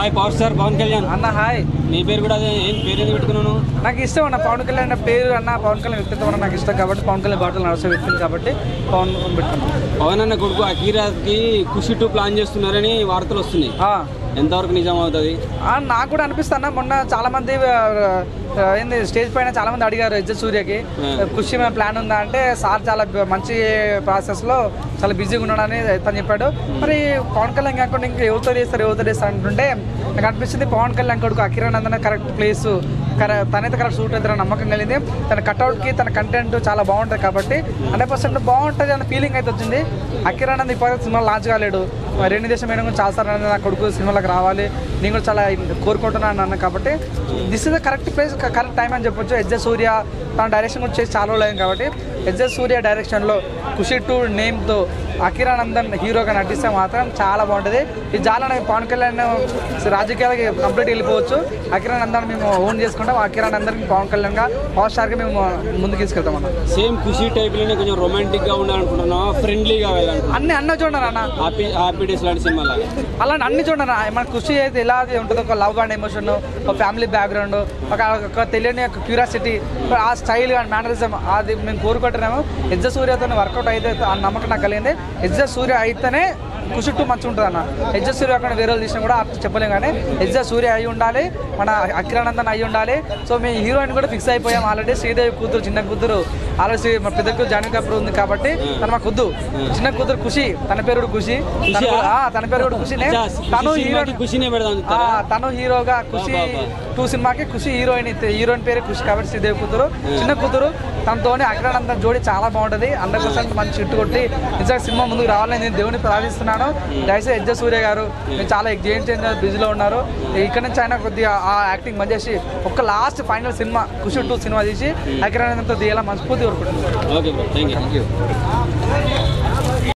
Hi power star Pawan Kalyan అన్న hi. నీ పేరు కూడా అదే, ఏం పేరు ఎందుకు పెట్టుకున్నాను? నాకు ఇష్టం అన్న పవన్ కళ్యాణ్ పేరు అన్న, పవన్ కళ్యాణ్ వ్యక్తిత్వం అన్న నాకు ఇష్టం కాబట్టి పవన్ కళ్యాణ్ బాటలు నడిచే వ్యక్తిని కాబట్టి పవన్ పెట్టుకున్నాను. పవన్ అన్న కొడుకు అకీరాకి ఖుషి 2 ప్లాన్ చేస్తున్నారని వార్తలు వస్తున్నాయి, ఎంతవరకు నిజం అవుతుంది? నాకు కూడా అనిపిస్తున్నా. మొన్న చాలా మంది ఏంది స్టేజ్ పైన చాలా మంది అడిగారు ఇజ్జత్ సూర్యకి ఖుషి మీద ప్లాన్ ఉందా అంటే, సార్ చాలా మంచి ప్రాసెస్లో చాలా బిజీగా ఉన్నాడని తను చెప్పాడు. మరి పవన్ కళ్యాణ్ కాకుండా ఇంకా ఎవరితో చేస్తారు అంటుంటే నాకు అనిపిస్తుంది పవన్ కళ్యాణ్ కొడుకు అకిరానందన కరెక్ట్ ప్లేస్, తనైతే కరెక్ట్ సూట్ అవుతారని నమ్మకం కలిగింది. తన కట్అవుట్కి తన కంటెంట్ చాలా బాగుంటుంది కాబట్టి 100% బాగుంటుంది అన్న ఫీలింగ్ అయితే వచ్చింది. అకిరానంద్ ఇప్పుడు సినిమా లాంచ్ కాలేడు, రెండు దేశం మేడం కూడా చాలా సార్లు నా కొడుకు సినిమాలకు రావాలి నేను కూడా చాలా కోరుకుంటున్నాను అన్న కాబట్టి this is the correct place, correct time అని చెప్పొచ్చు. ఎస్జే సూర్య తన డైరెక్షన్ కూడా చేసి చాలా రోజులు కాబట్టి ఎస్జే సూర్య డైరెక్షన్లో ఖుషి 2 నేమ్తో అకిరానందన్ హీరోగా నటిస్తే మాత్రం చాలా బాగుంటుంది. ఇది చాలా పవన్ కళ్యాణ్ రాజకీయాలకి కంప్లీట్ వెళ్ళిపోవచ్చు. అకిరానందన్ మేము ఓన్ చేసుకుంటాం, అకిరానందన్కి పవన్ కళ్యాణ్గా పవర్ స్టార్గా మేము ముందుకు తీసుకెళ్తాం అన్న. సేమ్ ఖుషి టైప్లోనే కొంచెం రొమాంటిక్గా ఉండాలనుకుంటున్నావా, ఫ్రెండ్లీగా అన్ని చూడండి అన్న, హ్యాపీ డేస్ లాంటి సినిమా అలాంటి అన్ని చూడండి. మన ఖుషి అయితే ఎలా ఉంటుంది, ఒక లవ్ అండ్ ఎమోషన్, ఒక ఫ్యామిలీ బ్యాక్గ్రౌండ్, ఒక తెలియని ఒక క్యూరియాసిటీ, ఆ స్టైల్ అండ్ మేనరిజం అది మేము కోరుకుంటున్నాము. ఎస్జే సూర్యతో వర్కౌట్ అయితే ఆ నమ్మకం నాకు కలిగింది. ఎస్జే సూర్య అయితేనే ఖుషి 2 మంచిగా ఉంటుంది అన్న. ఎస్జే సూర్య అక్కడ వేరే వాళ్ళు తీసినా కూడా చెప్పలేము, కానీ ఎస్జే సూర్య అయి ఉండాలి, మన అకిరానందన్ అయి ఉండాలి. సో మేము హీరోయిన్ కూడా ఫిక్స్ అయిపోయాం ఆల్రెడీ. శ్రీదేవి కూతురు, చిన్న కూతురు ఆల్రెడీ మా పెద్ద కూతురు జాన్వీ కపూర్ ఉంది కాబట్టి తను మా కుద్దు. చిన్న కూతురు ఖుషి, తన పేరు కూడా ఖుషి, తన పేరు కూడా ఖుషినే. తను హీరోయిన్, తను హీరోగా ఖుషి 2 సినిమాకి ఖుషి హీరోయిన్ పేరు ఖుషి కాబట్టి శ్రీదేవి కూతురు, చిన్న కూతురు. తనతోని అకిరానందన్ జోడి చాలా బాగుంటుంది. 100% మంచి హిట్ కొట్టి నిజంగా సినిమా ముందుకు రావాలని నేను దేవుని ప్రార్థిస్తున్నాను. దయచేసి ఎస్జే సూర్య గారు మీరు చాలా గేమ్ చేంజర్ బిజీలో ఉన్నారు, ఇక్కడ నుంచి ఆయన కొద్దిగా ఆ యాక్టింగ్ మంచి చేసి ఒక లాస్ట్ ఫైనల్ సినిమా ఖుషి 2 సినిమా తీసి అకిరానందన్తో తీయాలని మనస్ఫూర్తి కోరుకుంటున్నాను. Okay bro, thank you.